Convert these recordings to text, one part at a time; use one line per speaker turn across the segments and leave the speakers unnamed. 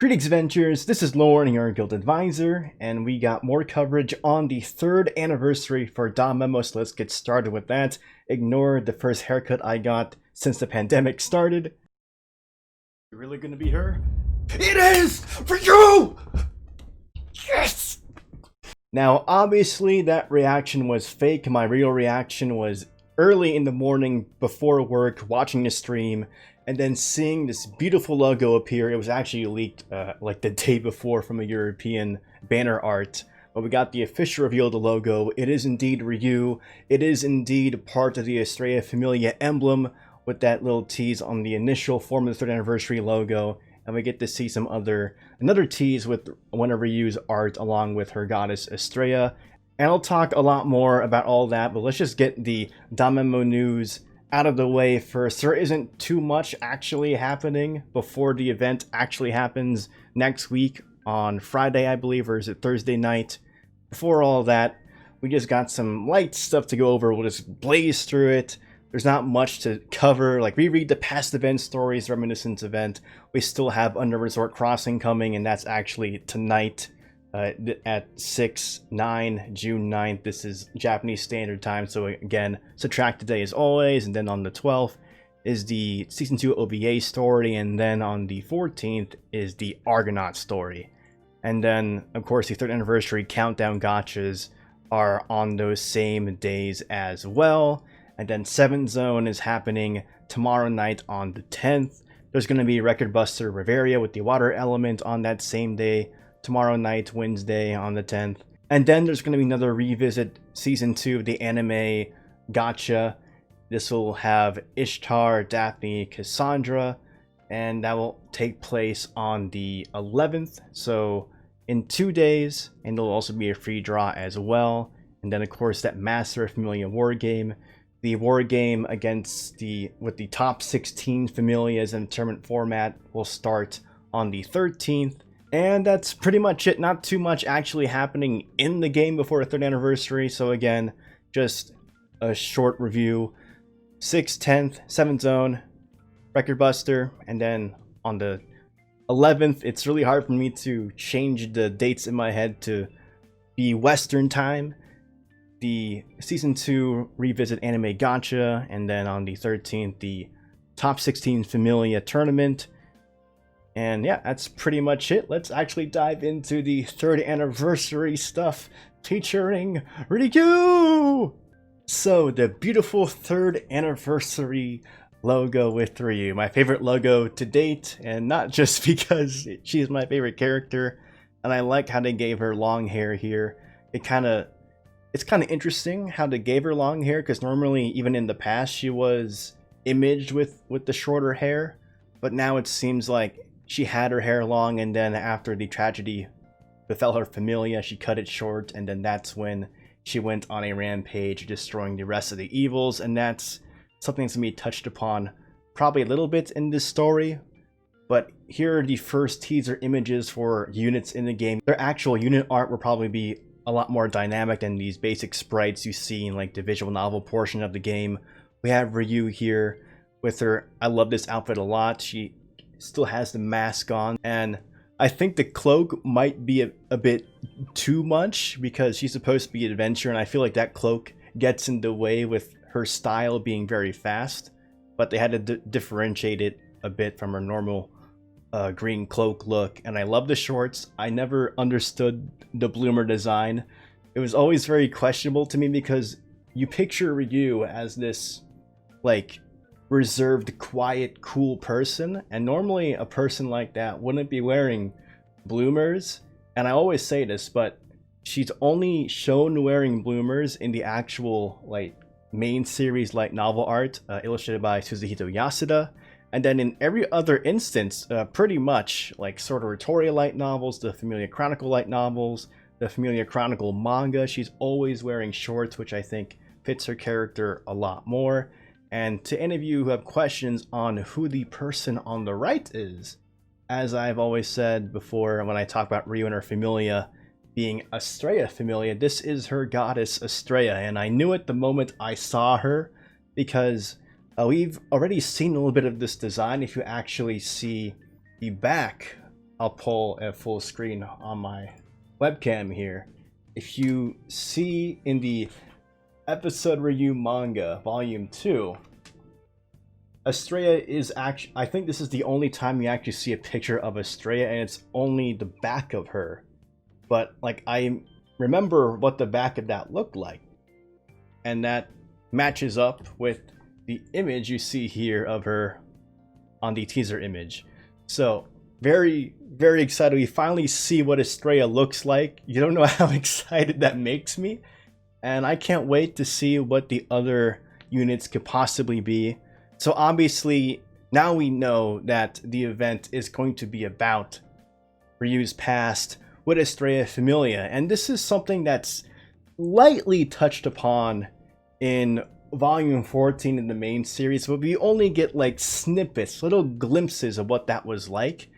Greetings adventurers, this is Lauren, your guild advisor, and we got more coverage on the 3rd anniversary for DanMemo, so let's get started with that. Ignore the first haircut I got since the pandemic started. You really gonna be her? It is! For you! Yes! Now, obviously that reaction was fake. My real reaction was early in the morning before work, watching the stream, and then seeing this beautiful logo appear. It was actually leaked like the day before from a European banner art, but we got the official reveal of the logo. It is indeed RYU. It is indeed part of the Astraea Familia emblem with that little tease on the initial form of the 3rd anniversary logo, and we get to see another tease with one of RYU's art along with her goddess Astraea. And I'll talk a lot more about all that, but let's just get the DanMemo news out of the way first. There isn't too much actually happening before the event actually happens next week on Friday, I believe, or is it Thursday night? Before all that, we just got some light stuff to go over. We'll just blaze through it. There's not much to cover. Like, reread the past event stories, reminiscence event. We still have Under Resort Crossing coming, and that's actually tonight at 6/9, June 9th. This is Japanese Standard Time, so again, subtract today as always, and then on the 12th is the Season 2 OVA story, and then on the 14th is the Argonaut story. And then, of course, the 3rd anniversary countdown gachas are on those same days as well. And then 7th Zone is happening tomorrow night on the 10th. There's going to be Record Buster Riveria with the water element on that same day, tomorrow night, Wednesday on the 10th. And then there's going to be another Revisit Season 2 of the anime gacha. This will have Ishtar, Daphne, Cassandra, and that will take place on the 11th, so in 2 days, and there'll also be a free draw as well. And then, of course, that Master Familia war game. The war game with the top 16 Familias in the tournament format will start on the 13th. And that's pretty much it. Not too much actually happening in the game before a 3rd anniversary. So again, just a short review. 6th, 10th, 7th Zone, Record Buster, and then on the 11th, it's really hard for me to change the dates in my head to be Western time. The Season 2 Revisit Anime Gacha, and then on the 13th, the Top 16 Familia Tournament. And yeah, that's pretty much it. Let's actually dive into the 3rd anniversary stuff featuring RYU! So, the beautiful 3rd anniversary logo with RYU. My favorite logo to date, and not just because she's my favorite character. And I like how they gave her long hair here. It's kind of interesting how they gave her long hair, because normally, even in the past, she was imaged with the shorter hair. But now it seems like she had her hair long, and then after the tragedy befell her familia, she cut it short, and then that's when she went on a rampage, destroying the rest of the evils. And that's something that's going to be touched upon probably a little bit in this story. But here are the first teaser images for units in the game. Their actual unit art will probably be a lot more dynamic than these basic sprites you see in like the visual novel portion of the game. We have RYU here with her. I love this outfit a lot. She still has the mask on, and I think the cloak might be a bit too much because she's supposed to be an adventurer, and I feel like that cloak gets in the way with her style being very fast. But they had to differentiate it a bit from her normal green cloak look. And I love the shorts. I never understood the bloomer design. It was always very questionable to me because you picture RYU as this like reserved, quiet, cool person, and normally a person like that wouldn't be wearing bloomers. And I always say this, but she's only shown wearing bloomers in the actual like main series light novel art illustrated by Suzuhito Yasuda. And then in every other instance, pretty much like Sword of Ritoria light novels, the Familia Chronicle light novels, the Familia Chronicle manga, she's always wearing shorts, which I think fits her character a lot more. And to any of you who have questions on who the person on the right is, as I've always said before when I talk about RYU and her Familia being Astraea Familia, this is her goddess Astraea, and I knew it the moment I saw her because we've already seen a little bit of this design. If you actually see the back I'll pull a full screen on my webcam here. If you see in the episode RYU manga, volume 2, Astraea is actually, I think this is the only time you actually see a picture of Astraea, and it's only the back of her. But like, I remember what the back of that looked like, and that matches up with the image you see here of her on the teaser image. So very, very excited. We finally see what Astraea looks like. You don't know how excited that makes me, and I can't wait to see what the other units could possibly be. So obviously, now we know that the event is going to be about RYU's past with Astraea Familia, and this is something that's lightly touched upon in volume 14 in the main series, but we only get like snippets, little glimpses of what that was like,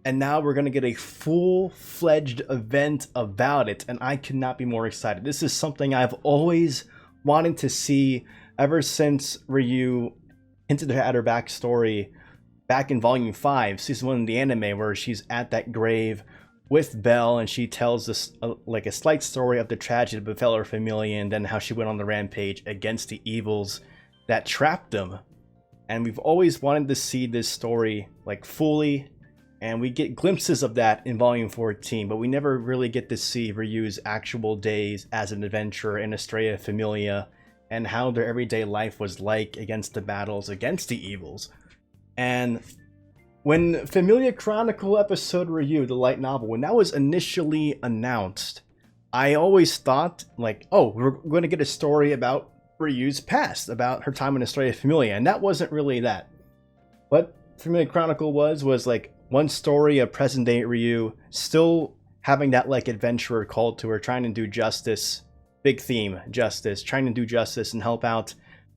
and now we're gonna get a full-fledged event about it, and I could not be more excited. This is something I've always wanted to see ever since RYU hinted at her backstory back in volume 5, season 1 in the anime, where she's at that grave with Belle, and she tells this like a slight story of the tragedy that befell her familia, and then how she went on the rampage against the evils that trapped them. And we've always wanted to see this story like fully, and we get glimpses of that in volume 14, but we never really get to see RYU's actual days as an adventurer in Astraea Familia, and how their everyday life was like against the battles against the evils. And when Familia Chronicle episode RYU, the light novel, when that was initially announced, I always thought like, oh, we're going to get a story about RYU's past, about her time in Astraea Familia, and that wasn't really that. What Familia Chronicle was like one story of present day RYU still having that like adventurer called to her, trying to do justice. Big theme, justice, trying to do justice and help out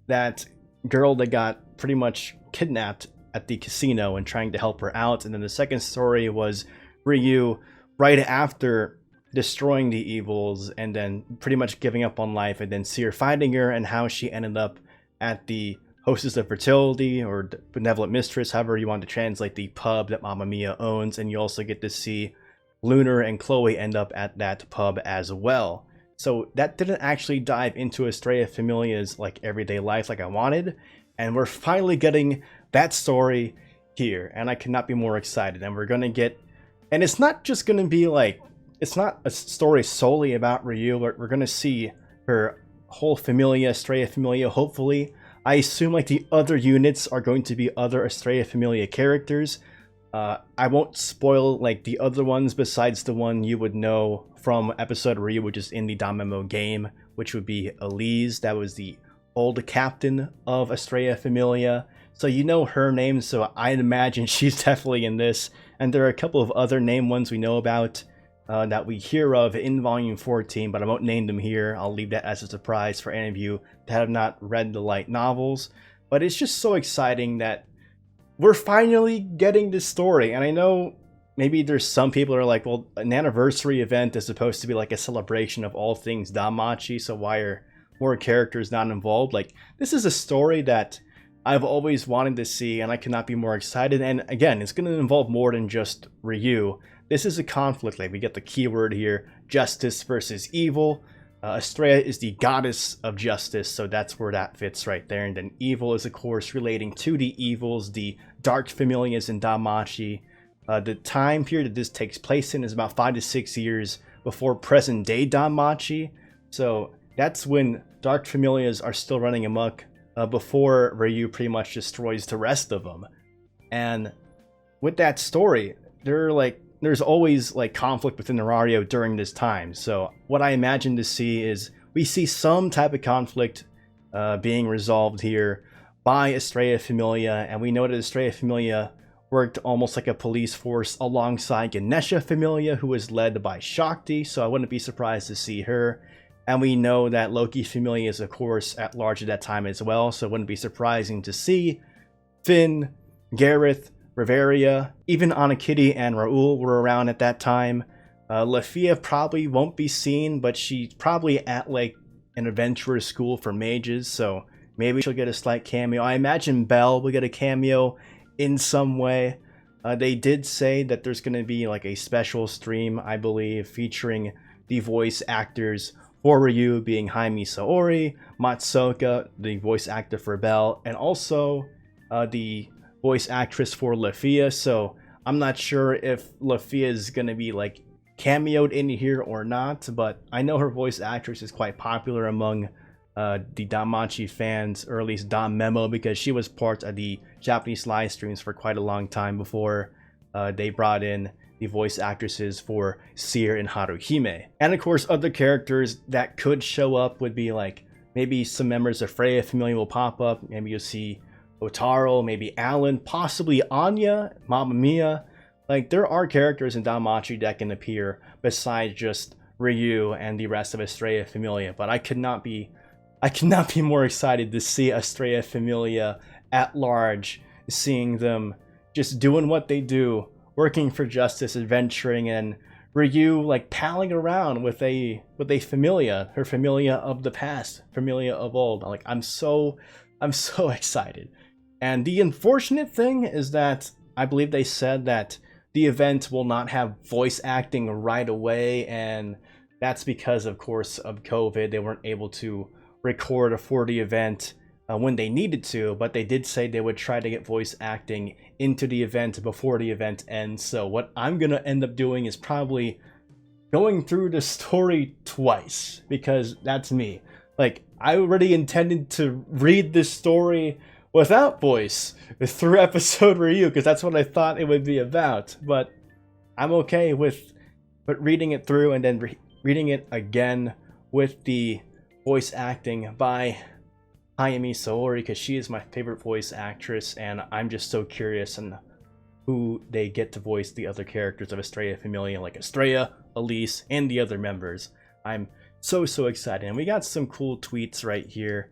that girl that got pretty much kidnapped at the casino, and trying to help her out. And then the second story was RYU right after destroying the evils and then pretty much giving up on life, and then see her finding her and how she ended up at the Hostess of Fertility, or Benevolent Mistress, however you want to translate, the pub that Mamma Mia owns. And you also get to see Lunar and Chloe end up at that pub as well. So that didn't actually dive into Astraea Familia's like everyday life like I wanted, and we're finally getting that story here, and I cannot be more excited. And we're gonna get, and it's not just gonna be like, it's not a story solely about RYU. We're gonna see her whole Familia, Astraea Familia, hopefully. I assume like the other units are going to be other Astraea Familia characters. I won't spoil like the other ones besides the one you would know from episode RYU, which is in the DanMemo game, which would be Elise. That was the old captain of Astraea Familia. So you know her name, so I'd imagine she's definitely in this. And there are a couple of other name ones we know about that we hear of in volume 14, but I won't name them here. I'll leave that as a surprise for any of you that have not read the light novels. But it's just so exciting that we're finally getting this story. And I know maybe there's some people that are like, well, an anniversary event is supposed to be like a celebration of all things DanMachi, so why are more characters not involved? Like, this is a story that I've always wanted to see, and I cannot be more excited. And again, it's going to involve more than just RYU. This is a conflict. Like, we get the keyword here, justice versus evil. Astraea is the goddess of justice, so that's where that fits right there. And then evil is, of course, relating to the evils, the dark familias in DanMachi. The time period that this takes place in is about 5 to 6 years before present day DanMachi. So that's when dark familias are still running amok, before RYU pretty much destroys the rest of them. And with that story, there's always like conflict within the RYU during this time. So what I imagine to see is we see some type of conflict being resolved here by Astraea Familia, and we know that Astraea Familia worked almost like a police force alongside Ganesha Familia, who was led by Shakti, so I wouldn't be surprised to see her. And we know that Loki Familia is, of course, at large at that time as well, so it wouldn't be surprising to see Finn, Gareth, Riveria, even Anakitty and Raul were around at that time. Lafia probably won't be seen, but she's probably at like an adventurer school for mages, so maybe she'll get a slight cameo. I imagine Belle will get a cameo in some way. They did say that there's going to be like a special stream, I believe, featuring the voice actors for Ryu being Jaime Saori, Matsuoka, the voice actor for Bell, and also the voice actress for Lafia. So I'm not sure if Lafia is going to be like cameoed in here or not, but I know her voice actress is quite popular among the DanMachi fans, or at least DanMemo, because she was part of the Japanese live streams for quite a long time before they brought in the voice actresses for Seer and Haruhime. And of course, other characters that could show up would be like, maybe some members of Freya Familia will pop up, maybe you'll see Otaro, maybe Alan, possibly Anya, Mamma Mia. Like, there are characters in DanMachi that can appear besides just Ryu and the rest of Astraea Familia, but I could not be more excited to see Astraea Familia at large, seeing them just doing what they do, working for justice, adventuring, and Ryu like palling around with a Familia, her Familia of the past, Familia of old. Like, I'm so excited. And the unfortunate thing is that I believe they said that the event will not have voice acting right away, and that's because, of course, of COVID. They weren't able to record for the event when they needed to, but they did say they would try to get voice acting into the event before the event ends. So what I'm gonna end up doing is probably going through the story twice, because that's me. Like, I already intended to read this story without voice through episode review, because that's what I thought it would be about, but I'm okay with reading it through and then reading it again with the voice acting by Hayami Saori, because she is my favorite voice actress, and I'm just so curious on who they get to voice the other characters of Astraea Familia, like Astraea, Elise, and the other members. I'm so excited, and we got some cool tweets right here.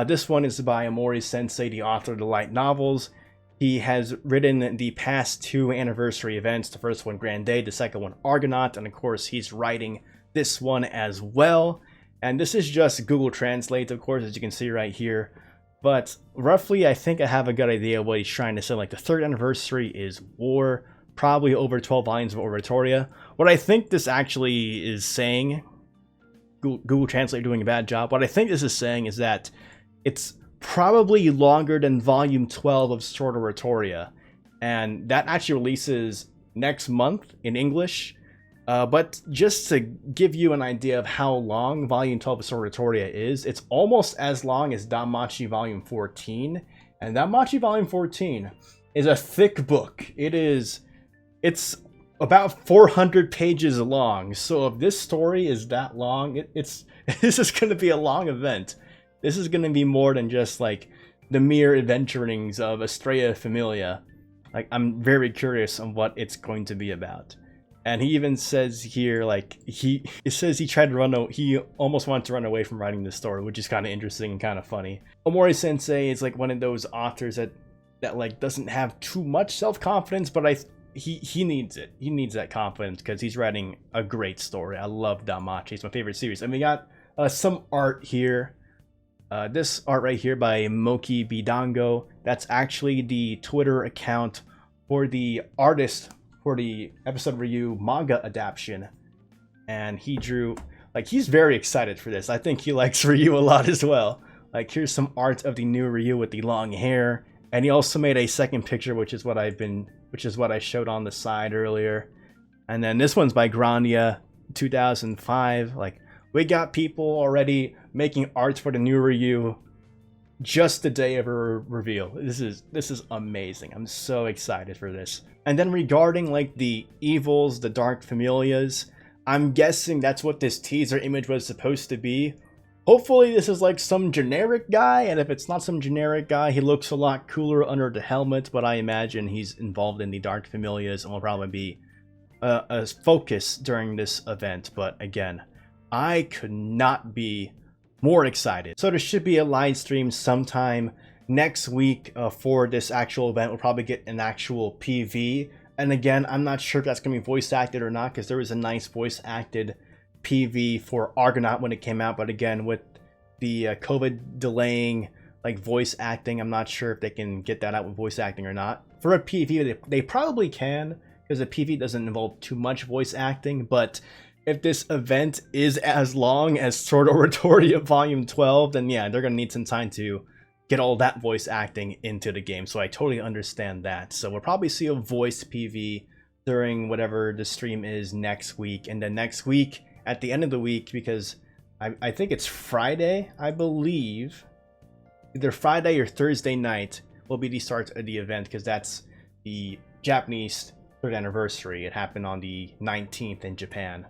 This one is by Amori Sensei, the author of the light novels. He has written the past 2 anniversary events, the first one Grand Day, the second one Argonaut, and of course he's writing this one as well. And this is just Google Translate, of course, as you can see right here. But roughly, I think I have a good idea what he's trying to say. Like, the 3rd anniversary is war, probably over 12 volumes of Oratoria. What I think this actually is saying, Google Translate doing a bad job, what I think this is saying is that it's probably longer than volume 12 of Sword Oratoria. And that actually releases next month in English. But just to give you an idea of how long Volume 12 of Sword Oratoria is, it's almost as long as DanMachi Volume 14. And DanMachi Volume 14 is a thick book. It's about 400 pages long. So if this story is that long, this is going to be a long event. This is going to be more than just like the mere adventurings of Astraea Familia. Like, I'm very curious on what it's going to be about. And he even says here, like, it says he almost wanted to run away from writing this story, which is kind of interesting and kind of funny. Omori Sensei is like one of those authors that like doesn't have too much self-confidence, but he needs it. He needs that confidence because he's writing a great story. I love DanMachi. It's my favorite series. And we got some art here. This art right here by Moki Bidango. That's actually the Twitter account for the artist for the episode Ryu manga adaptation, and he drew, like, he's very excited for this. I think he likes Ryu a lot as well. Like, here's some art of the new Ryu with the long hair, and he also made a second picture, which is what I showed on the side earlier. And then this one's by Grandia 2005. Like, we got people already making art for the new Ryu just the day of a reveal. This is amazing. I'm so excited for this. And then regarding like the evils, the dark familias, I'm guessing that's what this teaser image was supposed to be. Hopefully this is like some generic guy, and if it's not some generic guy, he looks a lot cooler under the helmet, but I imagine he's involved in the dark familias and will probably be a focus during this event. But again, I could not be more excited. So there should be a live stream sometime next week for this actual event. We'll probably get an actual PV. And again, I'm not sure if that's going to be voice acted or not, because there was a nice voice acted PV for Argonaut when it came out. But again, with the COVID delaying like voice acting, I'm not sure if they can get that out with voice acting or not. For a PV, they probably can, because a PV doesn't involve too much voice acting, but if this event is as long as Sword Oratoria Volume 12, then yeah, they're going to need some time to get all that voice acting into the game, so I totally understand that. So we'll probably see a voice PV during whatever the stream is next week, and then next week, at the end of the week, because I think it's Friday, I believe, either Friday or Thursday night will be the start of the event, because that's the Japanese 3rd anniversary. It happened on the 19th in Japan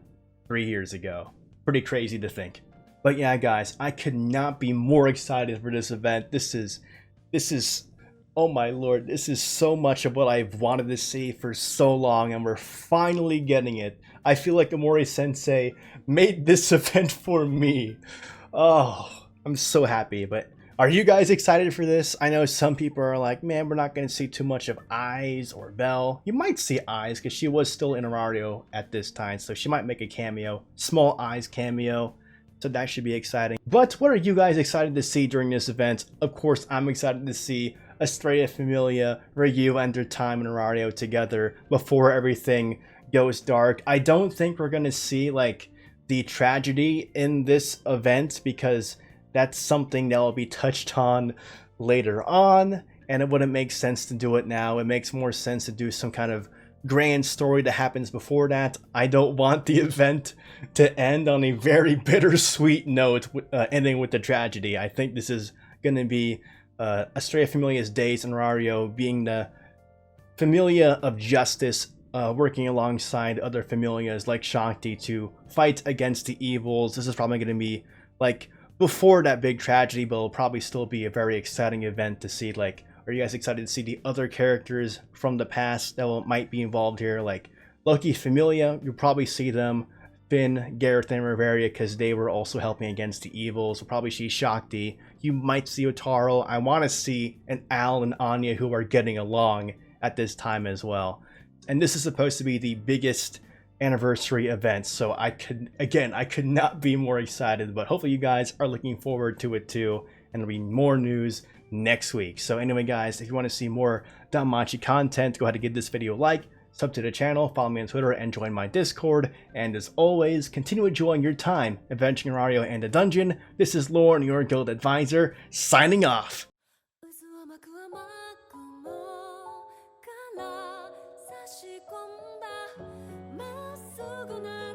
3 years ago. Pretty crazy to think. But yeah, guys, I could not be more excited for this event. This is, oh my lord, this is so much of what I've wanted to see for so long, and we're finally getting it. I feel like Amori Sensei made this event for me. Oh, I'm so happy. But are you guys excited for this? I know some people are like, man, we're not going to see too much of Eyes or Belle. You might see Eyes, because she was still in Arario at this time, so she might make a cameo. Small Eyes cameo. So that should be exciting. But what are you guys excited to see during this event? Of course, I'm excited to see Astraea Familia, RYU, and their time in Arario together before everything goes dark. I don't think we're going to see like the tragedy in this event, because that's something that will be touched on later on, and it wouldn't make sense to do it now. It makes more sense to do some kind of grand story that happens before that. I don't want the event to end on a very bittersweet note, ending with the tragedy. I think this is going to be Astraea Familia's days in Arario being the Familia of Justice, working alongside other Familias like Shakti to fight against the evils. This is probably going to be like before that big tragedy, but it'll probably still be a very exciting event to see. Like, are you guys excited to see the other characters from the past that might be involved here? Like Loki Familia, you'll probably see them. Finn, Gareth, and Riveria, because they were also helping against the evils. We'll probably see Shakti. You might see Otaro. I want to see an Al and Anya who are getting along at this time as well. And this is supposed to be the biggest anniversary event, so I could not be more excited. But hopefully you guys are looking forward to it too, and there'll be more news next week. So anyway, guys, if you want to see more DanMachi content, go ahead and give this video a like, sub to the channel, follow me on Twitter, and join my Discord. And as always, continue enjoying your time adventuring Arario and the dungeon. This is Lauren, your guild advisor, signing off. 差し込んだまっすぐな